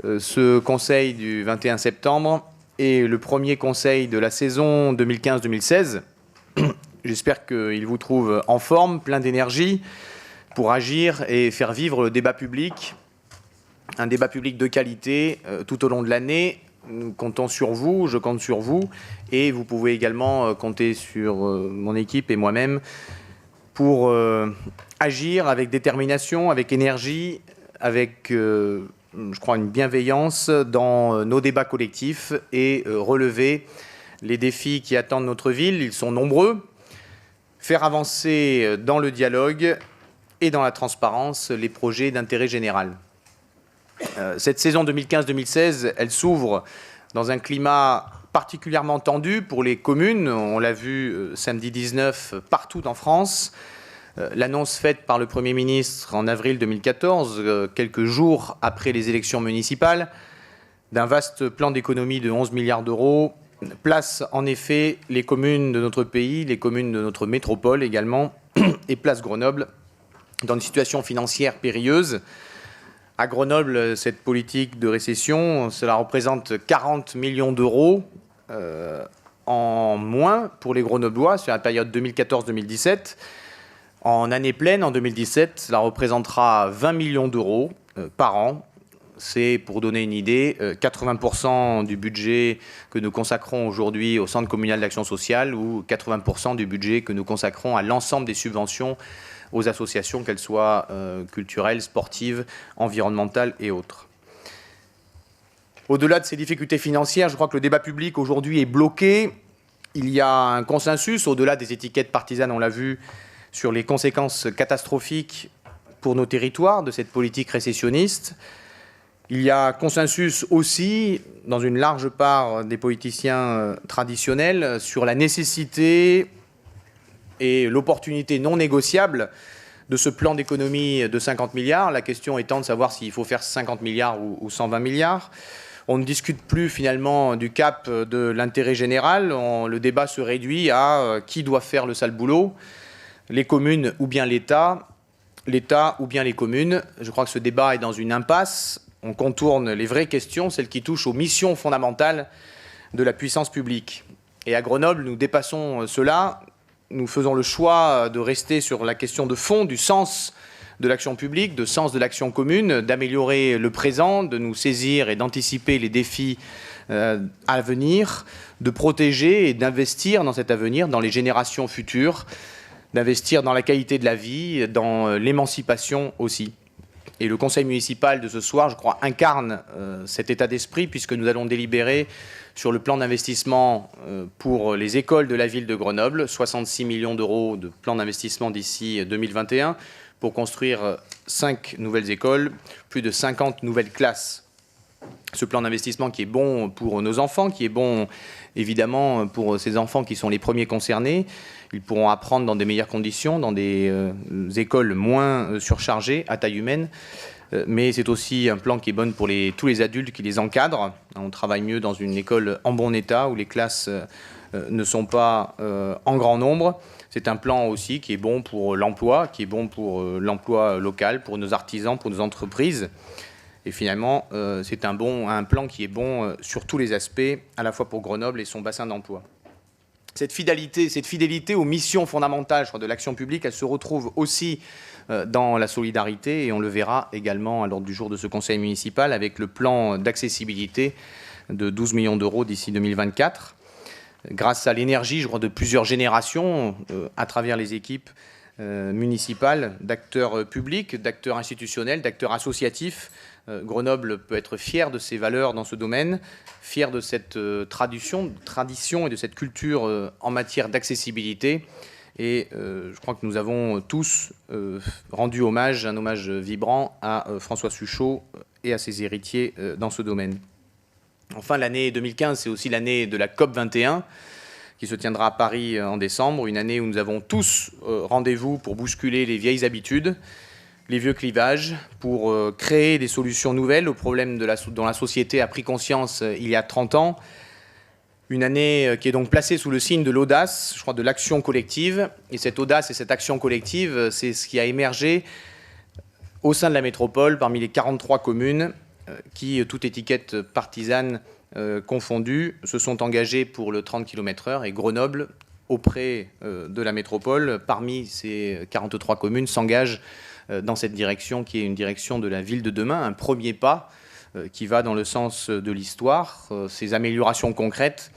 Ce conseil du 21 septembre est le premier conseil de la saison 2015-2016. J'espère qu'il vous trouve en forme, plein d'énergie pour agir et faire vivre le débat public, un débat public de qualité tout au long de l'année. Nous comptons sur vous, je compte sur vous, et vous pouvez également compter sur mon équipe et moi-même pour agir avec détermination, avec énergie, avec, je crois, une bienveillance dans nos débats collectifs et relever les défis qui attendent notre ville. Ils sont nombreux. Faire avancer dans le dialogue et dans la transparence les projets d'intérêt général. Cette saison 2015-2016, elle s'ouvre dans un climat particulièrement tendu pour les communes. On l'a vu samedi 19 partout en France. L'annonce faite par le Premier ministre en avril 2014, quelques jours après les élections municipales, d'un vaste plan d'économie de 11 milliards d'euros, place en effet les communes de notre pays, les communes de notre métropole également, et place Grenoble dans une situation financière périlleuse. À Grenoble, cette politique de récession, cela représente 40 millions d'euros en moins pour les Grenoblois sur la période 2014-2017. En année pleine, en 2017, cela représentera 20 millions d'euros par an. C'est, pour donner une idée, 80% du budget que nous consacrons aujourd'hui au Centre communal d'action sociale ou 80% du budget que nous consacrons à l'ensemble des subventions aux associations, qu'elles soient culturelles, sportives, environnementales et autres. Au-delà de ces difficultés financières, je crois que le débat public aujourd'hui est bloqué. Il y a un consensus, au-delà des étiquettes partisanes, on l'a vu, sur les conséquences catastrophiques pour nos territoires de cette politique récessionniste. Il y a consensus aussi, dans une large part des politiciens traditionnels, sur la nécessité et l'opportunité non négociable de ce plan d'économie de 50 milliards. La question étant de savoir s'il faut faire 50 milliards ou 120 milliards. On ne discute plus finalement du cap de l'intérêt général. Le débat se réduit à qui doit faire le sale boulot, les communes ou bien l'État ou bien les communes. Je crois que ce débat est dans une impasse. On contourne les vraies questions, celles qui touchent aux missions fondamentales de la puissance publique. Et à Grenoble, nous dépassons cela. Nous faisons le choix de rester sur la question de fond, du sens de l'action publique, du sens de l'action commune, d'améliorer le présent, de nous saisir et d'anticiper les défis à venir, de protéger et d'investir dans cet avenir, dans les générations futures, d'investir dans la qualité de la vie, dans l'émancipation aussi. Et le conseil municipal de ce soir, je crois, incarne cet état d'esprit, puisque nous allons délibérer sur le plan d'investissement pour les écoles de la ville de Grenoble, 66 millions d'euros de plan d'investissement d'ici 2021, pour construire 5 nouvelles écoles, plus de 50 nouvelles classes. Ce plan d'investissement qui est bon pour nos enfants, qui est bon évidemment pour ces enfants qui sont les premiers concernés. Ils pourront apprendre dans des meilleures conditions, dans des écoles moins surchargées, à taille humaine. Mais c'est aussi un plan qui est bon pour tous les adultes qui les encadrent. On travaille mieux dans une école en bon état, où les classes ne sont pas en grand nombre. C'est un plan aussi qui est bon pour l'emploi, qui est bon pour l'emploi local, pour nos artisans, pour nos entreprises. Et finalement, c'est un plan qui est bon sur tous les aspects, à la fois pour Grenoble et son bassin d'emploi. Cette fidélité aux missions fondamentales de l'action publique, elle se retrouve aussi dans la solidarité, et on le verra également à l'ordre du jour de ce conseil municipal avec le plan d'accessibilité de 12 millions d'euros d'ici 2024. Grâce à l'énergie, je crois, de plusieurs générations à travers les équipes municipales, d'acteurs publics, d'acteurs institutionnels, d'acteurs associatifs, Grenoble peut être fier de ses valeurs dans ce domaine, fier de cette tradition et de cette culture en matière d'accessibilité. Et je crois que nous avons tous rendu hommage, un hommage vibrant à François Suchot et à ses héritiers dans ce domaine. Enfin, l'année 2015, c'est aussi l'année de la COP21 qui se tiendra à Paris en décembre, une année où nous avons tous rendez-vous pour bousculer les vieilles habitudes, les vieux clivages, pour créer des solutions nouvelles aux problèmes dont la société a pris conscience il y a 30 ans. Une année qui est donc placée sous le signe de l'audace, je crois, de l'action collective. Et cette audace et cette action collective, c'est ce qui a émergé au sein de la métropole, parmi les 43 communes, qui, toute étiquette partisane confondue, se sont engagés pour le 30 km/h et Grenoble, auprès de la métropole, parmi ces 43 communes, s'engage dans cette direction qui est une direction de la ville de demain, un premier pas qui va dans le sens de l'histoire, ces améliorations concrètes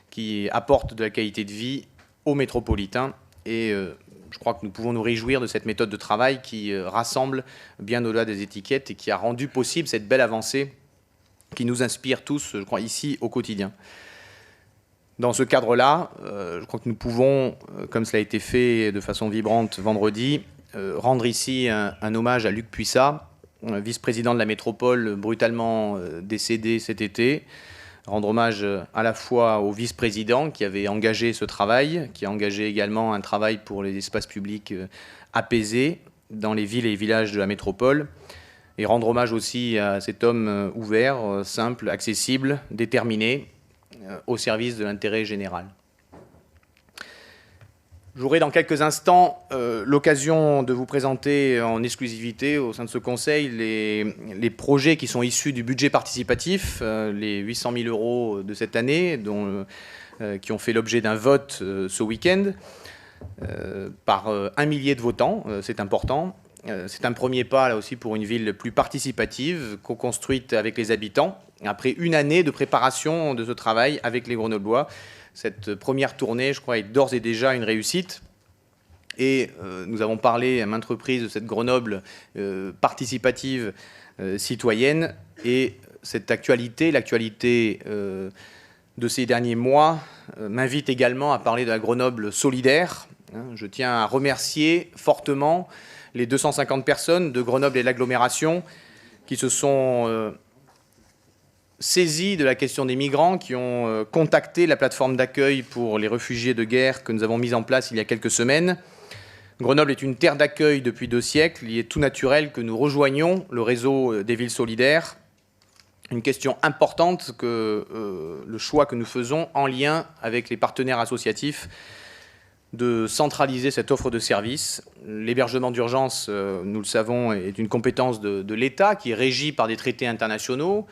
qui apportent de la qualité de vie aux métropolitains. Et je crois que nous pouvons nous réjouir de cette méthode de travail qui rassemble bien au-delà des étiquettes et qui a rendu possible cette belle avancée qui nous inspire tous, je crois, ici au quotidien. Dans ce cadre-là, je crois que nous pouvons, comme cela a été fait de façon vibrante vendredi, rendre ici un hommage à Luc Puissat, vice-président de la métropole brutalement décédé cet été. Rendre hommage à la fois au vice-président qui avait engagé ce travail, qui a engagé également un travail pour les espaces publics apaisés dans les villes et les villages de la métropole, et rendre hommage aussi à cet homme ouvert, simple, accessible, déterminé, au service de l'intérêt général. J'aurai dans quelques instants l'occasion de vous présenter en exclusivité au sein de ce Conseil les projets qui sont issus du budget participatif, les 800 000 € de cette année, qui ont fait l'objet d'un vote ce week-end par 1 millier de votants, c'est important. C'est un premier pas là aussi pour une ville plus participative, co-construite avec les habitants, après une année de préparation de ce travail avec les Grenoblois. Cette première tournée, je crois, est d'ores et déjà une réussite. Et nous avons parlé à maintes reprises de cette Grenoble participative citoyenne. Et cette actualité, l'actualité de ces derniers mois, m'invite également à parler de la Grenoble solidaire. Je tiens à remercier fortement les 250 personnes de Grenoble et l'agglomération qui se sont saisis de la question des migrants, qui ont contacté la plateforme d'accueil pour les réfugiés de guerre que nous avons mise en place il y a quelques semaines. Grenoble est une terre d'accueil depuis 2 siècles. Il est tout naturel que nous rejoignions le réseau des villes solidaires. Une question importante que le choix que nous faisons en lien avec les partenaires associatifs de centraliser cette offre de services. L'hébergement d'urgence, nous le savons, est une compétence de l'État qui est régie par des traités internationaux,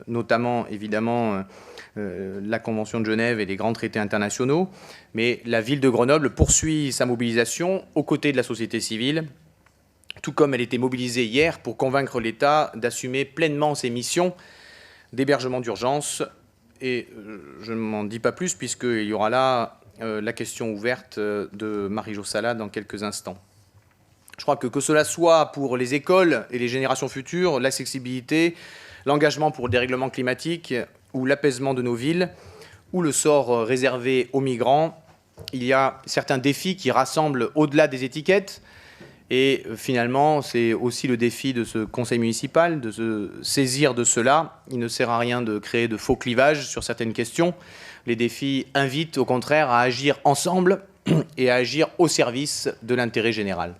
notamment évidemment la Convention de Genève et les grands traités internationaux. Mais la ville de Grenoble poursuit sa mobilisation aux côtés de la société civile, tout comme elle était mobilisée hier pour convaincre l'État d'assumer pleinement ses missions d'hébergement d'urgence. Et je ne m'en dis pas plus puisqu'il y aura là la question ouverte de Marie-Jo Sala dans quelques instants. Je crois que cela soit pour les écoles et les générations futures, l'accessibilité, l'engagement pour le dérèglement climatique ou l'apaisement de nos villes, ou le sort réservé aux migrants, il y a certains défis qui rassemblent au-delà des étiquettes. Et finalement, c'est aussi le défi de ce conseil municipal, de se saisir de cela. Il ne sert à rien de créer de faux clivages sur certaines questions. Les défis invitent au contraire à agir ensemble et à agir au service de l'intérêt général.